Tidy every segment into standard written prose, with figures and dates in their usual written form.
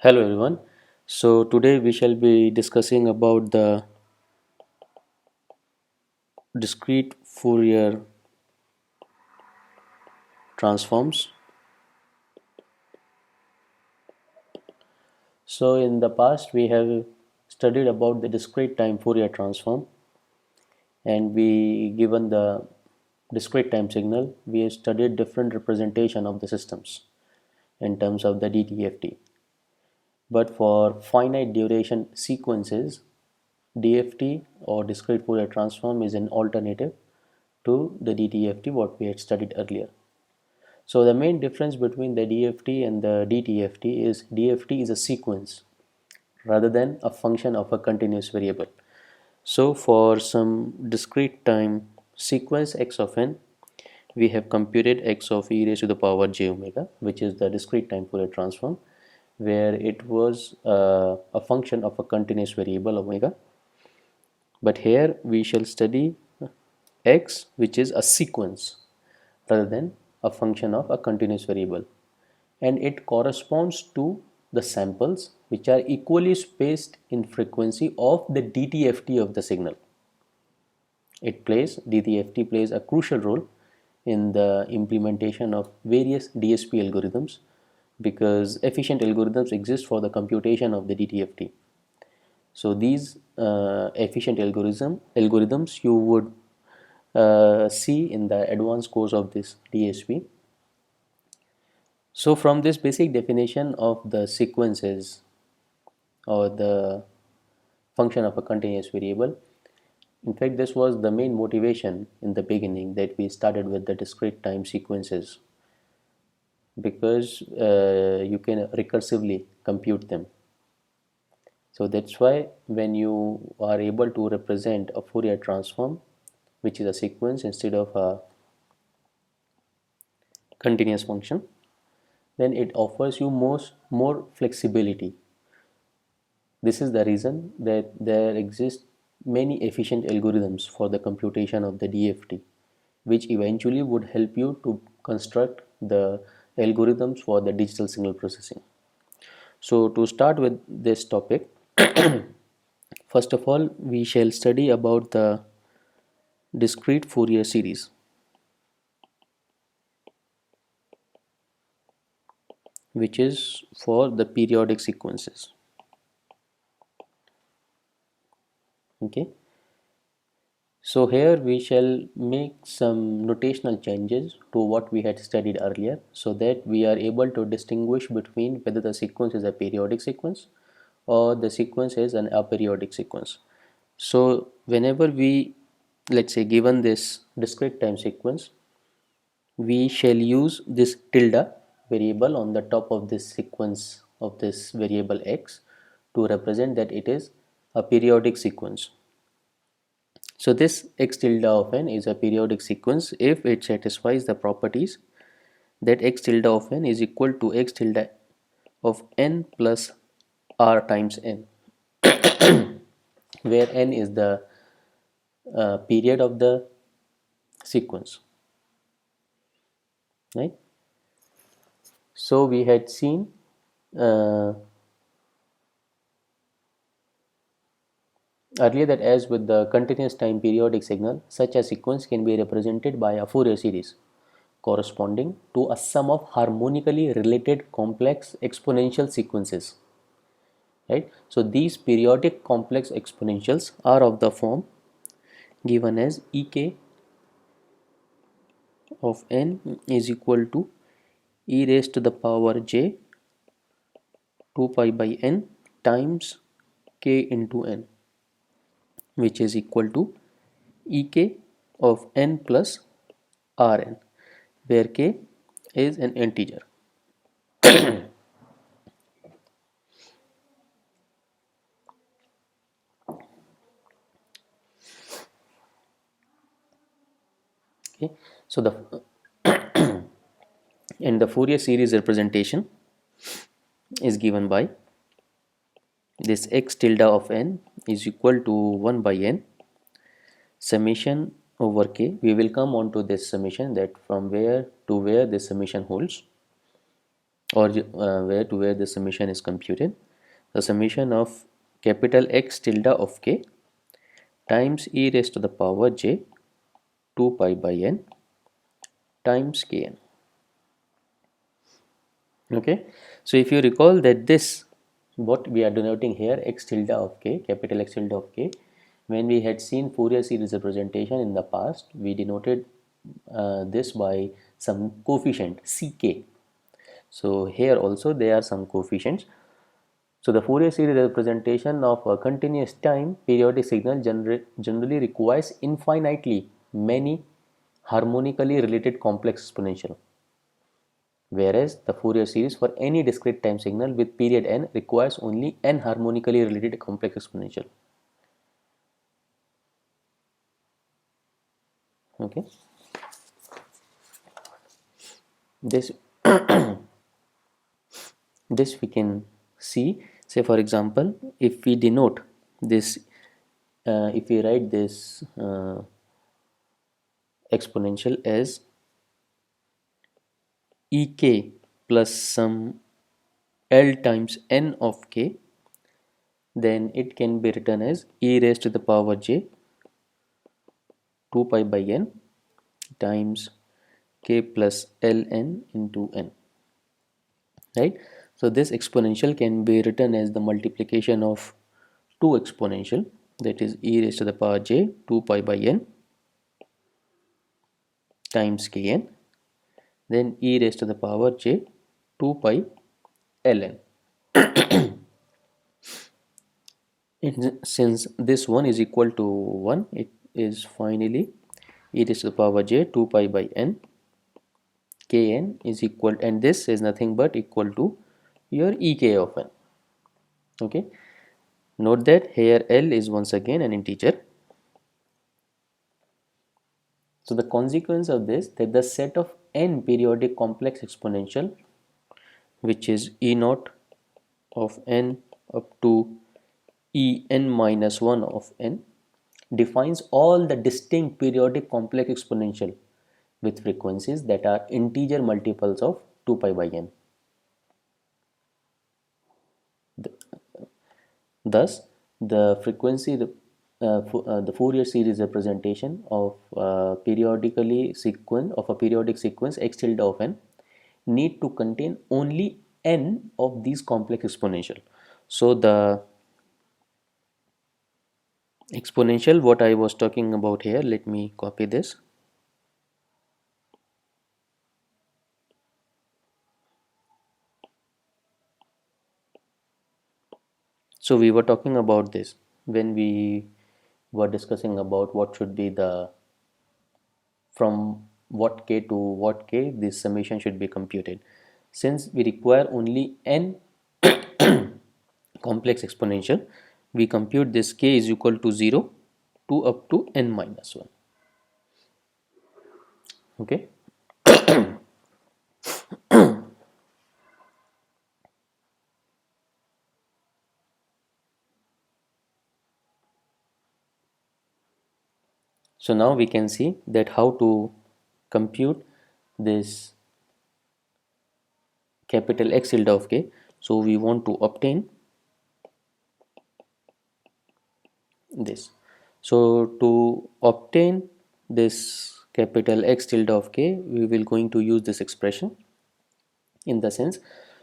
Hello everyone. So today we shall be discussing about the discrete Fourier transforms. So in the past we have studied about the discrete time Fourier transform, and we given the discrete time signal we have studied different representation of the systems in terms of the DTFT. But for finite duration sequences, DFT or discrete Fourier transform is an alternative to the DTFT what we had studied earlier. So the main difference between the DFT and the DTFT is DFT is a sequence rather than a function of a continuous variable. So for some discrete time sequence x of n, we have computed x of e raised to the power j omega, which is the discrete time Fourier transform, where it was a function of a continuous variable omega. But here we shall study x, which is a sequence rather than a function of a continuous variable, and it corresponds to the samples which are equally spaced in frequency of the DTFT of the signal. DTFT plays a crucial role in the implementation of various DSP algorithms because efficient algorithms exist for the computation of the DTFT. So these efficient algorithms you would see in the advanced course of this DSP. So from this basic definition of the sequences or the function of a continuous variable, in fact this was the main motivation in the beginning that we started with the discrete time sequences, because you can recursively compute them. So that's why when you are able to represent a Fourier transform which is a sequence instead of a continuous function, then it offers you more flexibility. This is the reason that there exist many efficient algorithms for the computation of the DFT, which eventually would help you to construct the algorithms for the digital signal processing. So to start with this topic, first of all we shall study about the discrete Fourier series, which is for the periodic sequences. Okay. So here we shall make some notational changes to what we had studied earlier so that we are able to distinguish between whether the sequence is a periodic sequence or the sequence is an aperiodic sequence. So whenever we, let's say, given this discrete time sequence, we shall use this tilde variable on the top of this sequence of this variable x to represent that it is a periodic sequence. So this x tilde of n is a periodic sequence if it satisfies the properties that x tilde of n is equal to x tilde of n plus r times n, where n is the period of the sequence, right? So we had seen uh, earlier that as with the continuous time periodic signal, such a sequence can be represented by a Fourier series corresponding to a sum of harmonically related complex exponential sequences, right? So these periodic complex exponentials are of the form given as ek of n is equal to e raised to the power j 2 pi by n times k into n, which is equal to ek of n plus rn, where k is an integer. Okay, so the and the Fourier series representation is given by this x tilde of n is equal to 1 by n summation over k. We will come on to this summation, that from where to where this summation holds. or where the summation is computed. The summation of capital X tilde of k times e raised to the power j 2 pi by n times kn. Okay, so if you recall that this, what we are denoting here, x tilde of k, capital X tilde of k, when we had seen Fourier series representation in the past, we denoted this by some coefficient ck. So here also there are some coefficients. So the Fourier series representation of a continuous time periodic signal generally requires infinitely many harmonically related complex exponential, whereas the Fourier series for any discrete time signal with period n requires only n harmonically related complex exponential. Okay, this this we can see. Say for example, if we denote this, if we write this exponential as ek plus some L times n of k, then it can be written as e raised to the power j 2 pi by n times k plus ln into n, right? So this exponential can be written as the multiplication of two exponential, that is e raised to the power j 2 pi by n times kn, then e raised to the power j 2 pi ln. Since this one is equal to 1, it is finally e raised to the power j 2 pi by n kn is equal, and this is nothing but equal to your ek of n. Okay, note that here L is once again an integer. So the consequence of this, that the set of n periodic complex exponential, which is e naught of n up to e n minus 1 of n, defines all the distinct periodic complex exponential with frequencies that are integer multiples of 2 pi by n. Thus, the frequency, the Fourier series representation of periodically sequence of a periodic sequence x tilde of n need to contain only n of these complex exponential. So the exponential what I was talking about here, let me copy this. So we were talking about this when we were discussing about what should be the, from what k to what k this summation should be computed. Since we require only n complex exponential, we compute this k is equal to 0 to up to n minus 1. Okay, so now we can see that how to compute this capital X tilde of k. So we want to obtain this. So to obtain this capital X tilde of k, we will going to use this expression in the sense,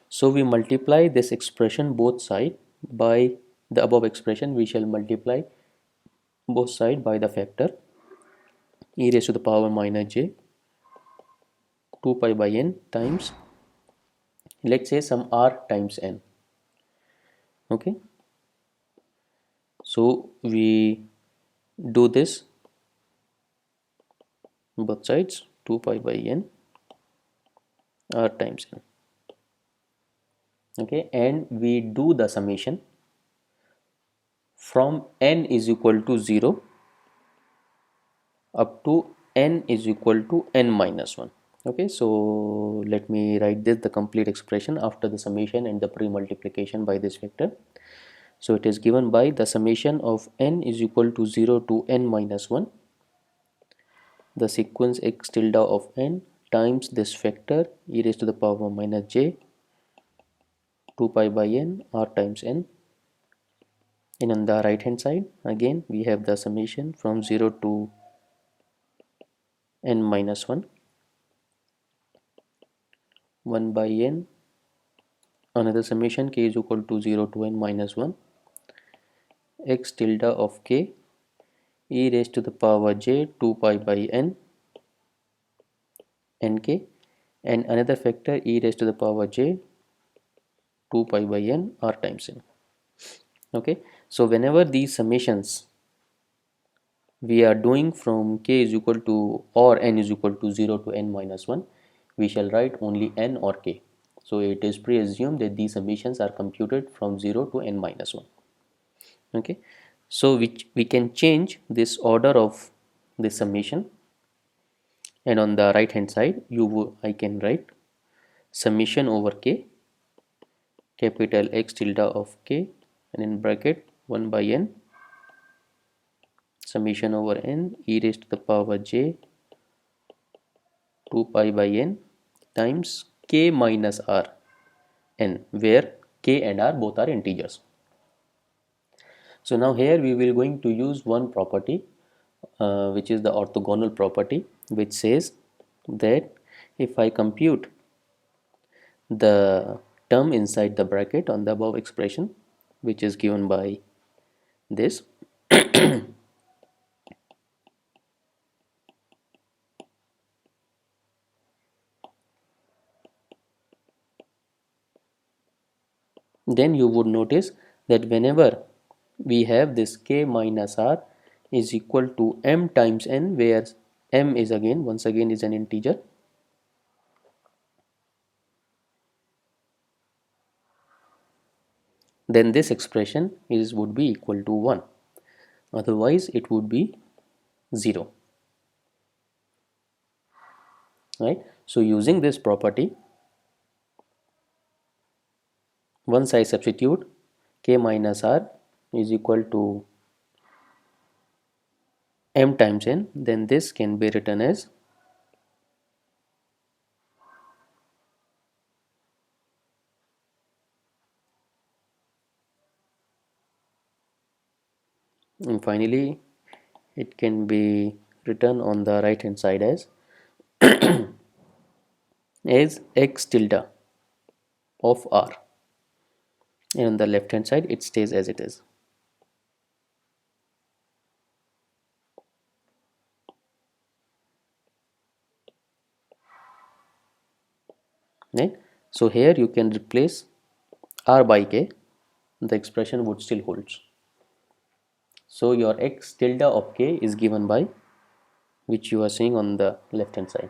so we multiply this expression both side by the above expression, we shall multiply both side by the factor e raised to the power minus j 2 pi by n times, let's say, some r times n. Okay, so we do this both sides 2 pi by n r times n. Okay, and we do the summation from n is equal to 0 up to n is equal to n minus 1. Okay, so let me write this, the complete expression after the summation and the pre-multiplication by this factor. So it is given by the summation of n is equal to 0 to n minus 1, the sequence x tilde of n times this factor e raised to the power minus j 2 pi by n r times n. And on the right hand side again we have the summation from 0 to n minus 1, 1 by n, another summation k is equal to 0 to n minus 1, x tilde of k e raised to the power j 2 pi by n nk, and another factor e raised to the power j 2 pi by n r times n. Okay, so whenever these summations we are doing from k is equal to or n is equal to 0 to n minus 1, we shall write only n or k. So it is pre-assumed that these summations are computed from 0 to n minus 1. Okay, so which we can change this order of this summation, and on the right hand side I can write summation over k, capital X tilde of k, and in bracket 1 by n summation over n e raised to the power j 2 pi by n times k minus r n, where k and r both are integers. So now here we will going to use one property which is the orthogonal property, which says that if I compute the term inside the bracket on the above expression, which is given by this, then you would notice that whenever we have this k minus r is equal to m times n, where m is again once again is an integer, then this expression is would be equal to 1, otherwise it would be 0, right? So using this property, once I substitute k minus r is equal to m times n, then this can be written as and finally it can be written on the right hand side as x tilde of r, and on the left hand side it stays as it is, right? So here you can replace r by k, the expression would still holds. So your x tilde of k is given by which you are seeing on the left hand side.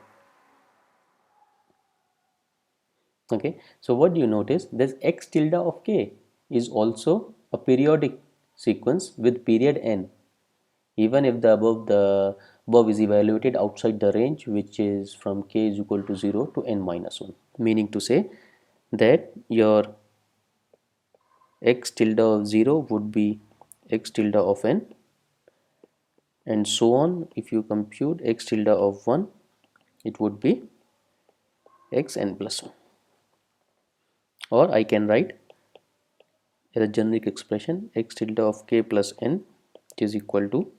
Okay, so what do you notice? This x tilde of k is also a periodic sequence with period n, even if the above is evaluated outside the range, which is from k is equal to 0 to n minus 1, meaning to say that your x tilde of 0 would be x tilde of n, and so on. If you compute x tilde of 1, it would be x n plus 1, or I can write as a generic expression x tilde of k plus n, which is equal to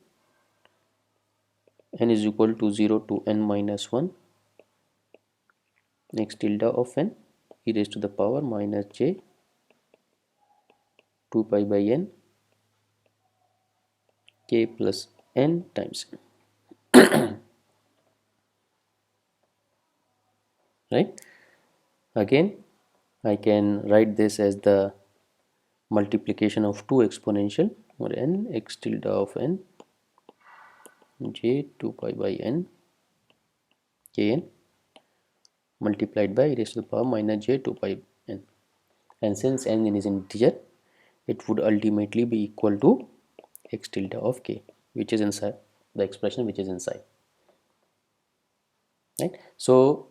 n is equal to 0 to n minus 1 x tilde of n e raised to the power minus j 2 pi by n k plus n times n, right? Again I can write this as the multiplication of 2 exponential or n x tilde of n j 2 pi by n kn multiplied by e raised to the power minus j 2 pi n, and since n is integer, it would ultimately be equal to x tilde of k, which is inside the expression which is inside, right? So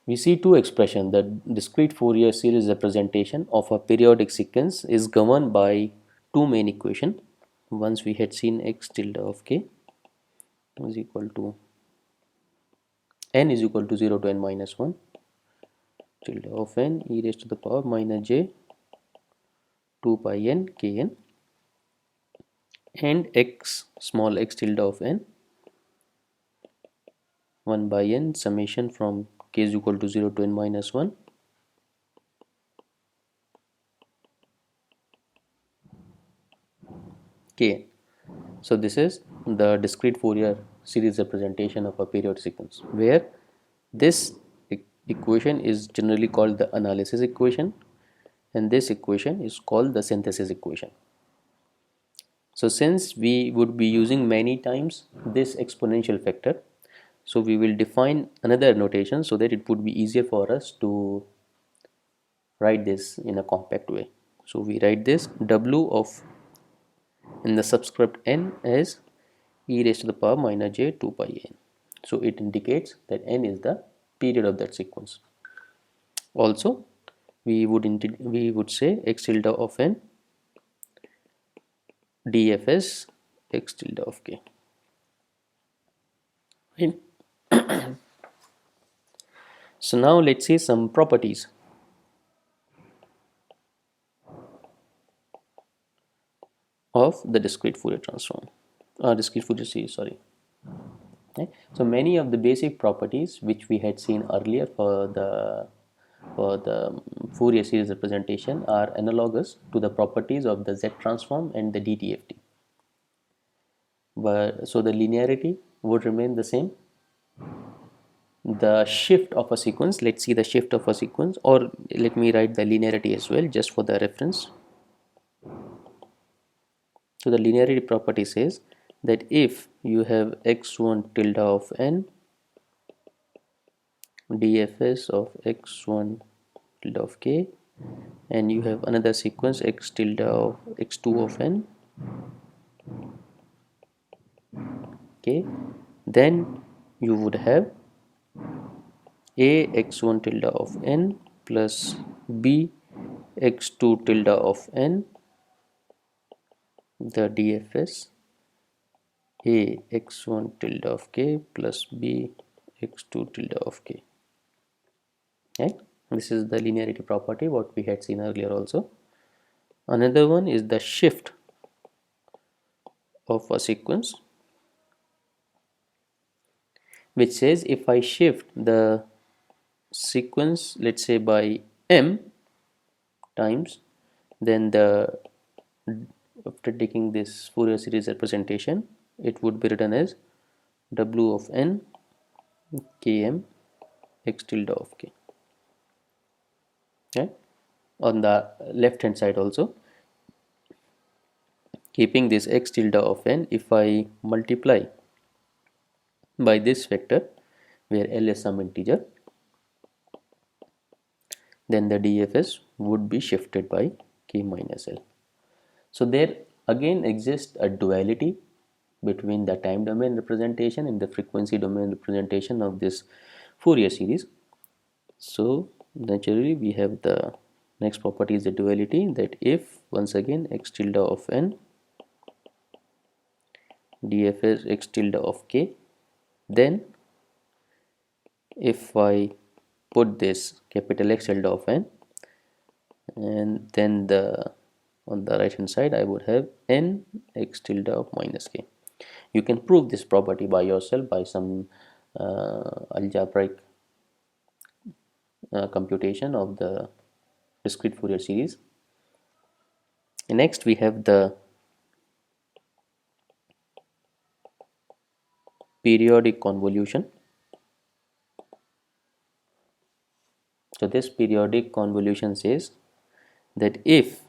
we see two expressions. The discrete Fourier series representation of a periodic sequence is governed by two main equations. Once we had seen x tilde of k is equal to n is equal to 0 to n minus 1, tilde of n e raised to the power minus j 2 pi n kn, and x small x tilde of n 1 by n summation from k is equal to 0 to n minus 1 kn. So this is the discrete Fourier series representation of a periodic sequence, where this equation is generally called the analysis equation, and this equation is called the synthesis equation. So since we would be using many times this exponential factor, so we will define another notation so that it would be easier for us to write this in a compact way. So we write this w of in the subscript n as e raised to the power minus j 2 pi n. So it indicates that n is the period of that sequence. Also, we would say x tilde of n dfs x tilde of k. Right? So now let's see some properties of the discrete Fourier transform, discrete Fourier series. Sorry. Okay. So many of the basic properties which we had seen earlier for the Fourier series representation are analogous to the properties of the Z transform and the DTFT. But so the linearity would remain the same. The shift of a sequence, let's see the shift of a sequence, or let me write the linearity as well just for the reference. So the linearity property says that if you have x1 tilde of n dfs of x1 tilde of k, and you have another sequence x tilde of x2 of n k, then you would have a x1 tilde of n plus b x2 tilde of n, the dfs a x1 tilde of k plus b x2 tilde of k. Right? This is the linearity property what we had seen earlier also. Another one is the shift of a sequence, which says if I shift the sequence, let's say by m times, then after taking this Fourier series representation, it would be written as w of n km x tilde of k. Okay? On the left hand side also, keeping this x tilde of n, if I multiply by this vector where L is some integer, then the DFS would be shifted by k minus L. So there again exists a duality between the time domain representation and the frequency domain representation of this Fourier series. So naturally we have the next property is the duality, that if once again x tilde of n dfs x tilde of k, then if I put this capital X tilde of n, and then on the right hand side I would have n x tilde of minus k. You can prove this property by yourself by some algebraic computation of the discrete Fourier series. And next we have the periodic convolution. So this periodic convolution says that if,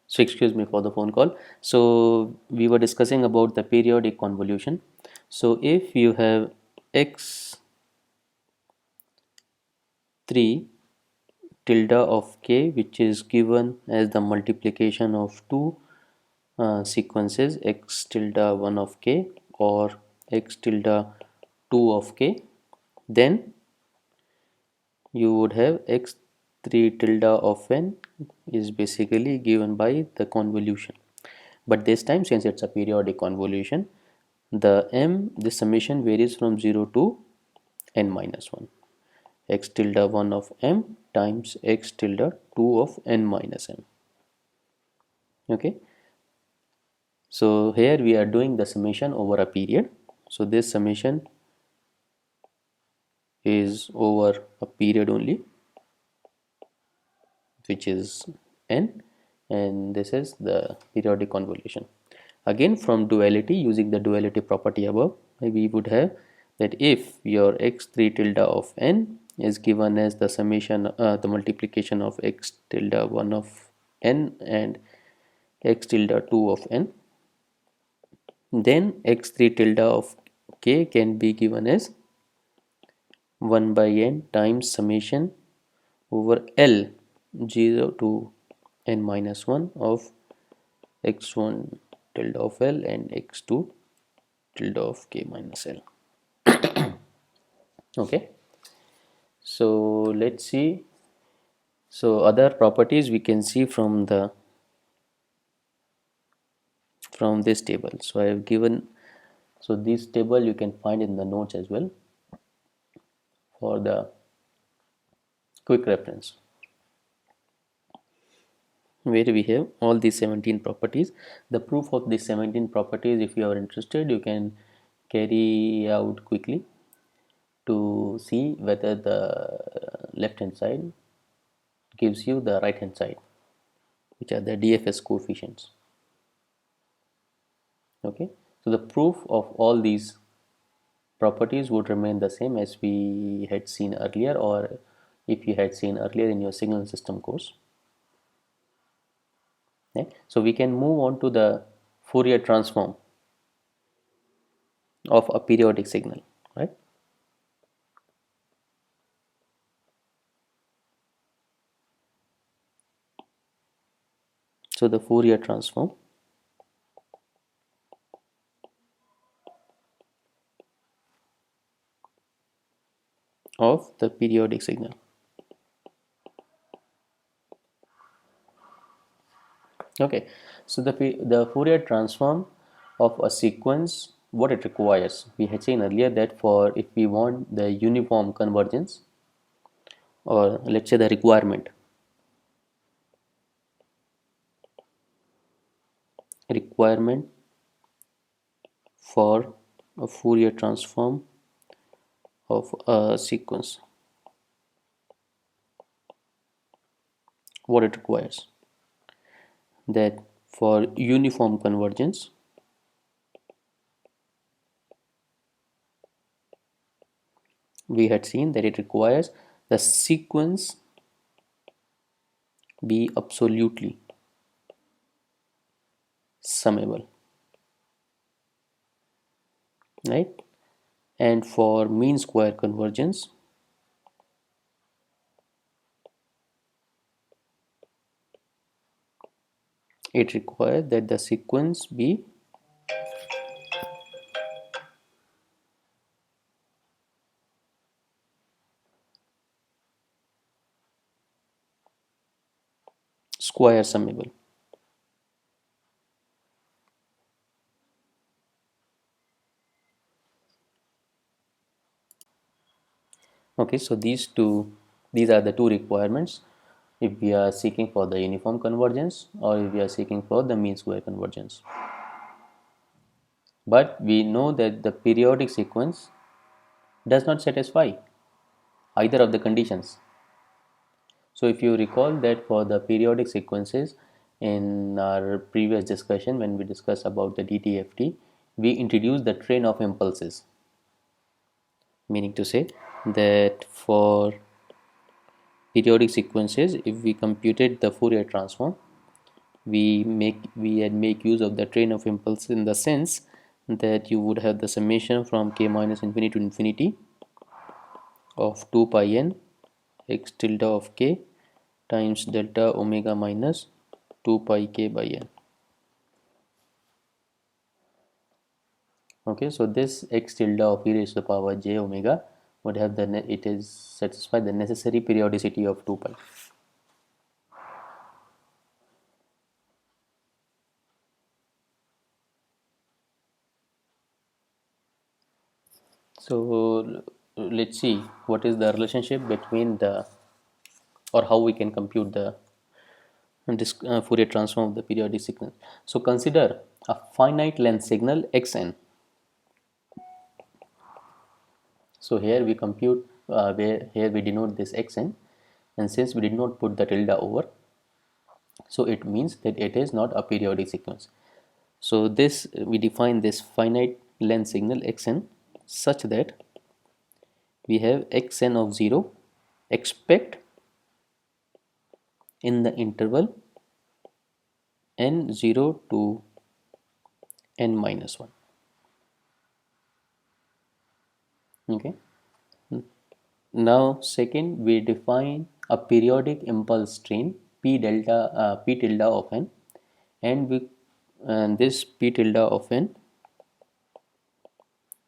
so excuse me for the phone call, so we were discussing about the periodic convolution. So if you have x3 tilde of k, which is given as the multiplication of two sequences x tilde 1 of k or x tilde 2 of k, then you would have x3 tilde of n is basically given by the convolution. But this time, since it's a periodic convolution, the summation varies from 0 to n minus 1. x tilde 1 of m times x tilde 2 of n minus m. Okay, so here we are doing the summation over a period. So this summation is over a period only, which is n, and this is the periodic convolution. Again, from duality, using the duality property above, we would have that if your x3 tilde of n is given as the summation, the multiplication of x tilde 1 of n and x tilde 2 of n, then x3 tilde of k can be given as 1 by n times summation over L 0 to n minus 1 of x1 tilde of L and x2 tilde of k minus L. Okay, so let's see. So other properties we can see from this table. So I have given, so this table you can find in the notes as well for the quick reference, where we have all these 17 properties. The proof of these 17 properties, if you are interested, you can carry out quickly to see whether the left hand side gives you the right hand side, which are the DFS coefficients. Okay, so the proof of all these properties would remain the same as we had seen earlier, or if you had seen earlier in your signal system course. Okay, so we can move on to the Fourier transform of a periodic signal, right? So the Fourier transform of the periodic signal. Okay, so the Fourier transform of a sequence, what it requires, we had seen earlier that for if we want the uniform convergence, or let's say the requirement for a Fourier transform of a sequence, what it requires, that for uniform convergence we had seen that it requires the sequence be absolutely summable, right? And for mean square convergence it requires that the sequence be square summable. Okay, so these are the two requirements if we are seeking for the uniform convergence or if we are seeking for the mean square convergence. But we know that the periodic sequence does not satisfy either of the conditions. So if you recall that for the periodic sequences in our previous discussion, when we discussed about the DTFT, we introduced the train of impulses, meaning to say that for periodic sequences, if we computed the Fourier transform, we make use of the train of impulses in the sense that you would have the summation from k minus infinity to infinity of 2 pi n x tilde of k times delta omega minus 2 pi k by n. Okay, so this x tilde of e raised to the power j omega would have it is satisfy the necessary periodicity of 2 pi. So let's see what is the relationship between the, or how we can compute the Fourier transform of the periodic signal. So consider a finite length signal xn. So here we compute, where here we denote this xn, and since we did not put the tilde over, so it means that it is not a periodic sequence. So this, we define this finite length signal xn such that we have xn of 0 expect in the interval n0 to n minus 1. Okay. Now second, we define a periodic impulse train p tilde of n, and this p tilde of n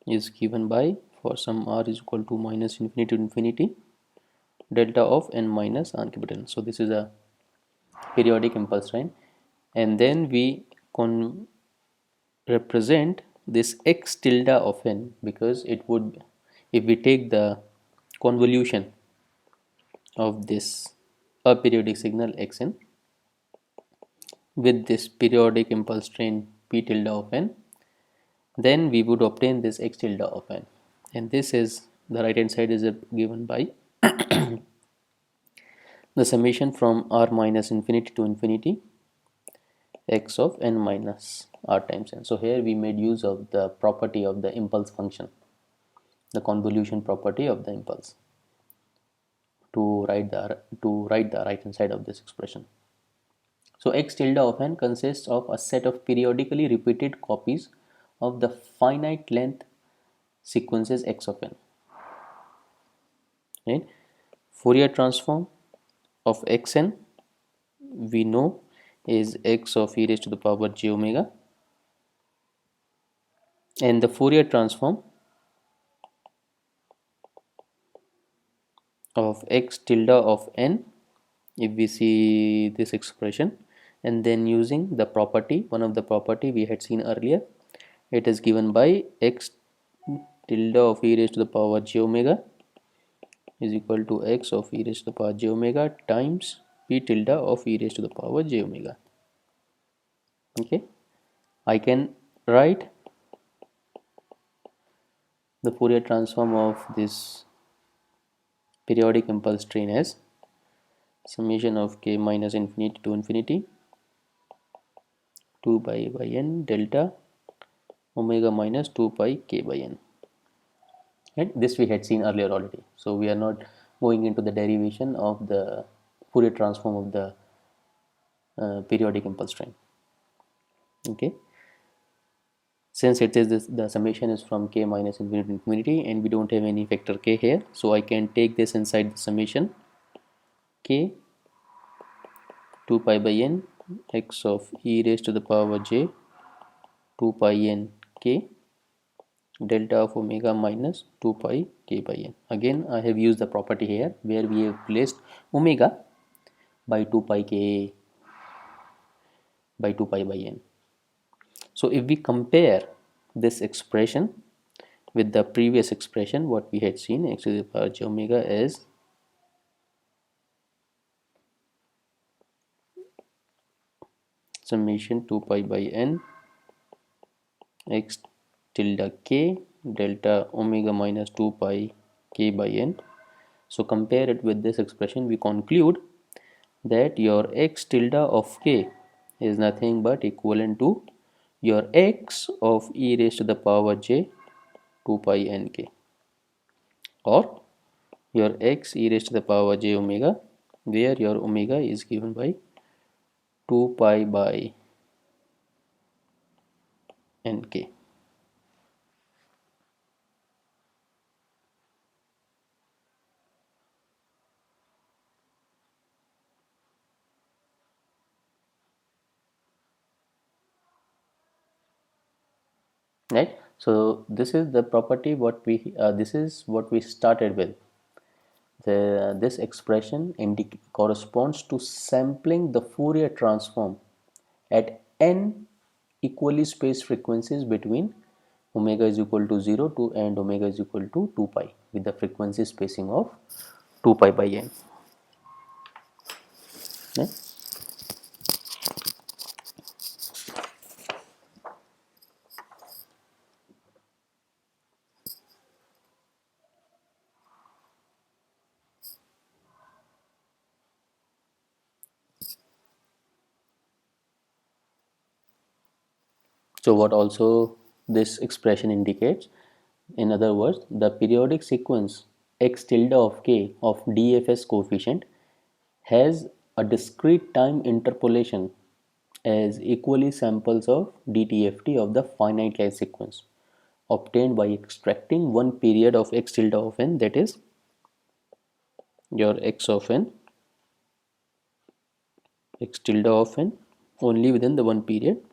is given by, for some r is equal to minus infinity to infinity, delta of n minus r capital N. So this is a periodic impulse train, and then we represent this x tilde of n, because it would, if we take the convolution of this aperiodic signal xn with this periodic impulse train p tilde of n, then we would obtain this x tilde of n, and this is, the right hand side is given by the summation from r minus infinity to infinity x of n minus r times n. So here we made use of the property of the impulse function, the convolution property of the impulse, to write the right hand side of this expression. So x tilde of n consists of a set of periodically repeated copies of the finite length sequences x of n. Right? Fourier transform of xn we know is x of e raised to the power j omega, and the Fourier transform of x tilde of n, if we see this expression, and then using the property, one of the property we had seen earlier, it is given by x tilde of e raised to the power j omega is equal to x of e raised to the power j omega times p tilde of e raised to the power j omega. Okay, I can write the Fourier transform of this periodic impulse train as summation of k minus infinity to infinity 2 pi by n delta omega minus 2 pi k by n. And this we had seen earlier already, so we are not going into the derivation of the Fourier transform of the periodic impulse train. Okay, since it is this, the summation is from k minus infinity to infinity, and we don't have any factor k here, so I can take this inside the summation k 2 pi by n x of e raised to the power j 2 pi n k delta of omega minus 2 pi k by n. Again I have used the property here where we have placed omega by 2 pi k by 2 pi by n. So if we compare this expression with the previous expression, what we had seen, x to the power j omega is summation 2 pi by n x tilde k delta omega minus 2 pi k by n. So compare it with this expression, we conclude that your x tilde of k is nothing but equivalent to your x of e raised to the power j 2 pi n k, or your x e raised to the power j omega, where your omega is given by 2 pi by n k. Right, so this is the property what we this is what we started with. This expression corresponds to sampling the Fourier transform at n equally spaced frequencies between omega is equal to 0 to and omega is equal to 2 pi. with the frequency spacing of 2 pi by n. Yeah? So what also this expression indicates, in other words, the periodic sequence x tilde of k of DFS coefficient has a discrete time interpolation as equally samples of DTFT of the finite line sequence obtained by extracting one period of x tilde of n, that is your x of n, x tilde of n, only within the one period,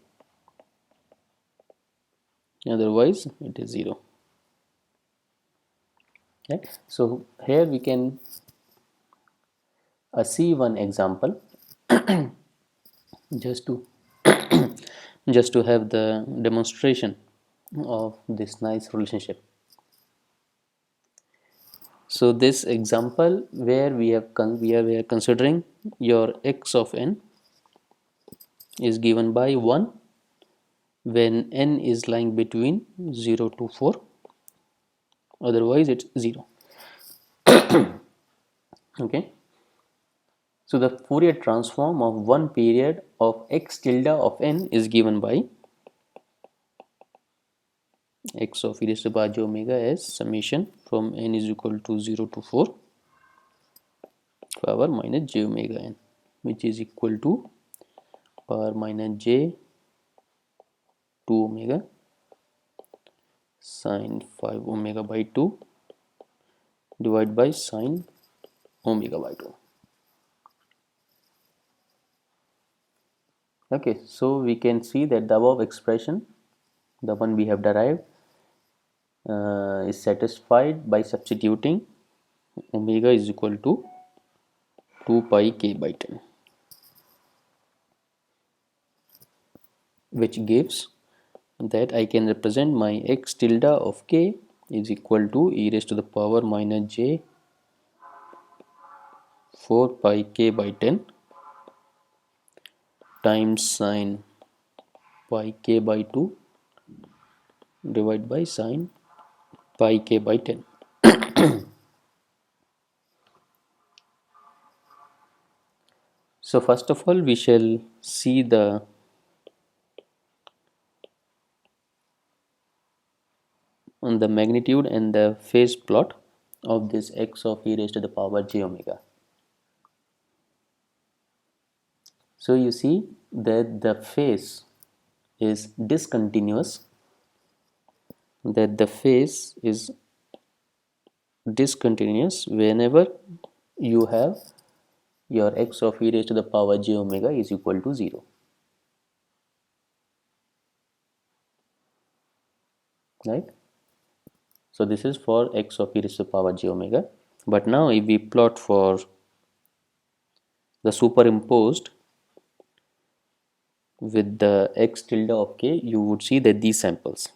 otherwise it is 0. Right? So here we can see one example just to just to have the demonstration of this nice relationship. So this example where we are considering your x of n is given by 1 when n is lying between 0 to 4, otherwise it's 0. Okay, so the Fourier transform of one period of x tilde of n is given by x of e raised to the power j omega as summation from n is equal to 0 to 4 power minus j omega n, which is equal to power minus j 2 omega sine 5 omega by 2 divided by sine omega by 2. Okay, so we can see that the above expression, the one we have derived, is satisfied by substituting omega is equal to 2 pi k by 10, which gives that I can represent my x tilde of k is equal to e raised to the power minus j 4 pi k by 10 times sine pi k by 2 divided by sine pi k by 10. So first of all we shall see the magnitude and the phase plot of this x of e raised to the power j omega. So you see that the phase is discontinuous, whenever you have your x of e raised to the power j omega is equal to 0. Right? So this is for x of e raised to the power j omega. But now if we plot for the superimposed with the x tilde of k, you would see that these samples.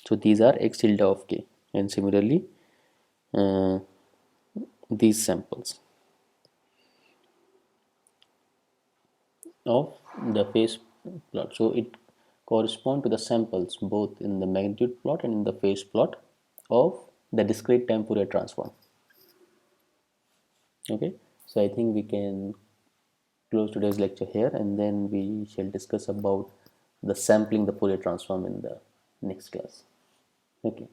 So these are x tilde of k, and similarly these samples of the phase plot. So it corresponds to the samples both in the magnitude plot and in the phase plot of the discrete time Fourier transform. Okay, so I think we can close today's lecture here, and then we shall discuss about the sampling the Fourier transform in the next class. Okay.